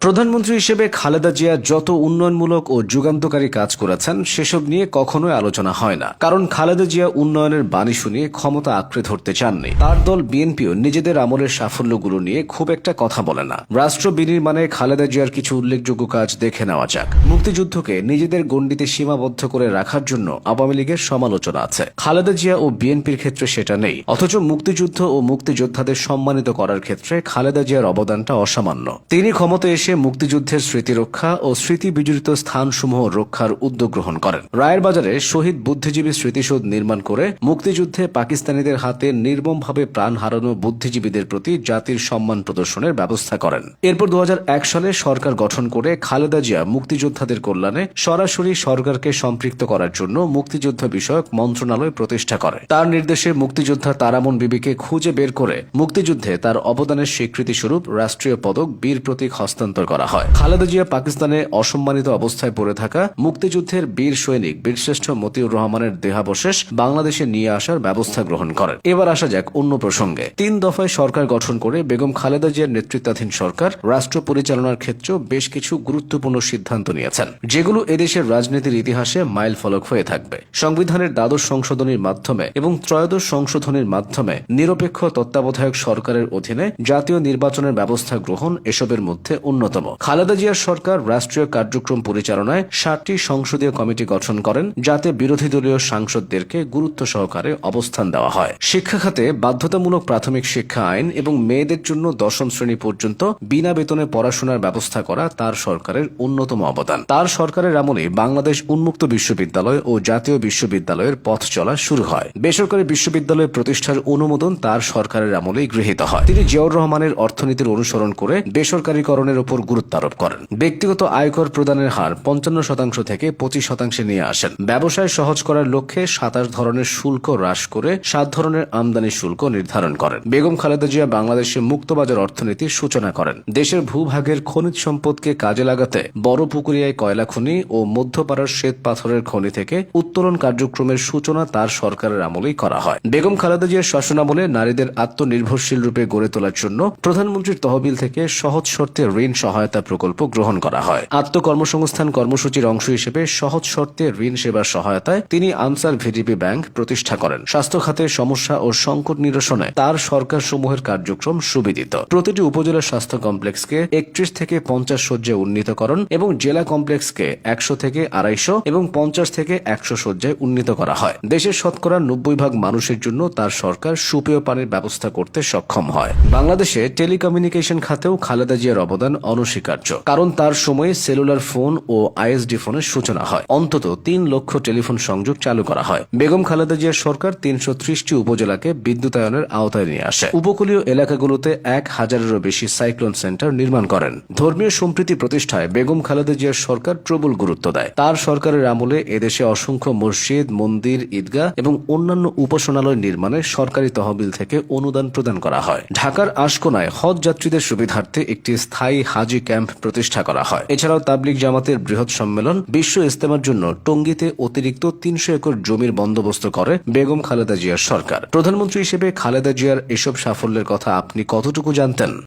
প্রধানমন্ত্রী হিসেবে খালেদা জিয়া যত উন্নয়নমূলক ও যুগান্তকারী কাজ করেছেন সেসব নিয়ে কখনোই আলোচনা হয় না। কারণ খালেদা জিয়া উন্নয়নের বাণী শুনিয়ে ক্ষমতা আঁকড়ে ধরতে চাননি। তার দল বিএনপিও নিজেদের আমলের সাফল্যগুলো নিয়ে খুব একটা কথা বলে না। রাষ্ট্র বিনির্মাণে খালেদা জিয়ার কিছু উল্লেখযোগ্য কাজ দেখে নেওয়া যাক। মুক্তিযুদ্ধকে নিজেদের গণ্ডিতে সীমাবদ্ধ করে রাখার জন্য আওয়ামী লীগের সমালোচনা আছে, খালেদা জিয়া ও বিএনপির ক্ষেত্রে সেটা নেই। অথচ মুক্তিযুদ্ধ ও মুক্তিযোদ্ধাদের সম্মানিত করার ক্ষেত্রে খালেদা জিয়ার অবদানটা অসামান্য। তিনি ক্ষমতায় এসে মুক্তিযুদ্ধের স্মৃতি রক্ষা ও স্মৃতি বিজড়িত স্থানসমূহ রক্ষার উদ্যোগ গ্রহণ করেন। রায়ের বাজারে শহীদ বুদ্ধিজীবী স্মৃতিসৌধ নির্মাণ করে মুক্তিযুদ্ধে পাকিস্তানিদের হাতে নির্মমভাবে প্রাণ হারানো বুদ্ধিজীবীদের প্রতি জাতির সম্মান প্রদর্শনের ব্যবস্থা করেন। এরপর 2001 সালে সরকার গঠন করে খালেদা জিয়া মুক্তিযোদ্ধাদের কল্যাণে সরাসরি সরকারকে সম্পৃক্ত করার জন্য মুক্তিযুদ্ধ বিষয়ক মন্ত্রণালয় প্রতিষ্ঠা করে। তার নির্দেশে মুক্তিযোদ্ধা তারামন বিবিকে খুঁজে বের করে মুক্তিযুদ্ধে তার অবদানের স্বীকৃতিস্বরূপ রাষ্ট্রীয় পদক বীর প্রতীক হস্তান্তর করা হয়। খালেদা জিয়া পাকিস্তানে অসম্মানিত অবস্থায় পড়ে থাকা মুক্তিযুদ্ধের বীর সৈনিক বীরশ্রেষ্ঠ মতিউর রহমানের দেহাবশেষ বাংলাদেশে নিয়ে আসার ব্যবস্থা গ্রহণ করেন। এবার আসা যাক অন্য প্রসঙ্গে। 3 দফায় সরকার গঠন করে বেগম খালেদা জিয়ার নেতৃত্বাধীন সরকার রাষ্ট্র পরিচালনার ক্ষেত্রেও বেশ কিছু গুরুত্বপূর্ণ সিদ্ধান্ত নিয়েছেন, যেগুলো এদেশের রাজনীতির ইতিহাসে মাইল ফলক হয়ে থাকবে। সংবিধানের দ্বাদশ সংশোধনীর মাধ্যমে এবং ত্রয়োদশ সংশোধনীর মাধ্যমে নিরপেক্ষ তত্ত্বাবধায়ক সরকারের অধীনে জাতীয় নির্বাচনের ব্যবস্থা গ্রহণ এসবের মধ্যে অন্যতম। খালেদা জিয়ার সরকার রাষ্ট্রীয় কার্যক্রম পরিচালনায় 7টি সংসদীয় কমিটি গঠন করেন, যাতে বিরোধী দলীয় সাংসদদেরকে গুরুত্ব সহকারে অবস্থান দেওয়া হয়। শিক্ষা খাতে বাধ্যতামূলক প্রাথমিক শিক্ষা আইন এবং মেয়েদের জন্য 10ম শ্রেণী পর্যন্ত বিনা বেতনে পড়াশোনার ব্যবস্থা করা তার সরকারের অন্যতম অবদান। তার সরকারের আমলে বাংলাদেশ উন্মুক্ত বিশ্ববিদ্যালয় ও জাতীয় বিশ্ববিদ্যালয়ের পথ চলা শুরু হয়। বেসরকারি বিশ্ববিদ্যালয় প্রতিষ্ঠার অনুমোদন তার সরকারের আমলেই গৃহীত হয়। তিনি জিয়াউর রহমানের অর্থনীতির অনুসরণ করে বেসরকারীকরণের উপর গুরুত্ব আরোপ করেন। ব্যক্তিগত আয়কর প্রদানের হার 55% থেকে 25% নিয়ে আসেন। ব্যবসায় সহজ করার লক্ষ্যে 27 ধরনের শুল্ক হ্রাস করে 7 ধরনের আমদানি শুল্ক নির্ধারণ করেন। বেগম খালেদা জিয়া বাংলাদেশে মুক্তবাজার অর্থনীতির সূচনা করেন। দেশের ভূভাগের খনিজ সম্পদকে কাজে লাগাতে বড় পুকুরিয়ায় কয়লা খনি ও মধ্যপাড়ার শ্বেত পাথরের খনি থেকে উত্তোলন কার্যক্রমের সূচনা তার সরকারের আমলেই করা হয়। বেগম খালেদা জিয়ার শাসনামলে নারীদের আত্মনির্ভরশীল রূপে গড়ে তোলার জন্য প্রধানমন্ত্রীর তহবিল থেকে সহজ শর্তে ঋণ সহায়তা প্রকল্প গ্রহণ করা হয়। আত্মকর্মসংস্থান কর্মসূচির অংশ হিসেবে সহজ শর্তে ঋণ সেবার সহায়তায় তিনি আনসার ভিডিপি ব্যাংক প্রতিষ্ঠা করেন। স্বাস্থ্য খাতে সমস্যা ও সংকট নিরসনে তার সরকার সমূহের কার্যক্রম সুবিদিত। প্রতিটি উপজেলা স্বাস্থ্য কমপ্লেক্সকে 31 থেকে 50 শয্যায় উন্নীতকরণ এবং জেলা কমপ্লেক্সকে 100 থেকে 250 এবং 50 থেকে 100 শয্যায় উন্নীত করা হয়। দেশের শতকরা 90% মানুষের জন্য তার সরকার সুপেয় পানির ব্যবস্থা করতে সক্ষম হয়। বাংলাদেশে টেলিকমিউনিকেশন খাতেও খালেদা জিয়ার অবদান অনস্বীকার্য, কারণ তার সময়ে সেলুলার ফোন ও আইএসডি ফোনের সূচনা হয়। অন্তত 3 লক্ষ টেলিফোন সংযোগ চালু করা হয়। বেগম খালেদা জিয়ার সরকার 330টি উপজেলাকে বিদ্যুতায়নের আওতায় নিয়ে আসে। উপকূলীয় এলাকাগুলোতে 1000-এরও বেশি সাইক্লোন সেন্টার নির্মাণ করেন। ধর্মীয় সম্প্রীতি প্রতিষ্ঠায় বেগম খালেদা জিয়ার সরকার প্রবল গুরুত্ব দেয়। তার সরকারের আমলে এদেশে অসংখ্য মসজিদ, মন্দির, ঈদগাহ এবং অন্যান্য উপাসনালয় নির্মাণে সরকারি তহবিল থেকে অনুদান প্রদান করা হয়। ঢাকার আশকোনায় হজ যাত্রীদের সুবিধার্থে একটি স্থায়ী হাজি ক্যাম্প প্রতিষ্ঠা করা হয়। এছাড়াও তাবলিগ জামাতের বৃহৎ সম্মেলন, বিশ্ব ইজতেমার জন্য টঙ্গীতে অতিরিক্ত 300 একর জমির বন্দোবস্ত করে বেগম খালেদা জিয়ার সরকার। প্রধানমন্ত্রী হিসেবে খালেদা জিয়ার এসব সাফল্যের কথা আপনি কতটুকু জানতেন?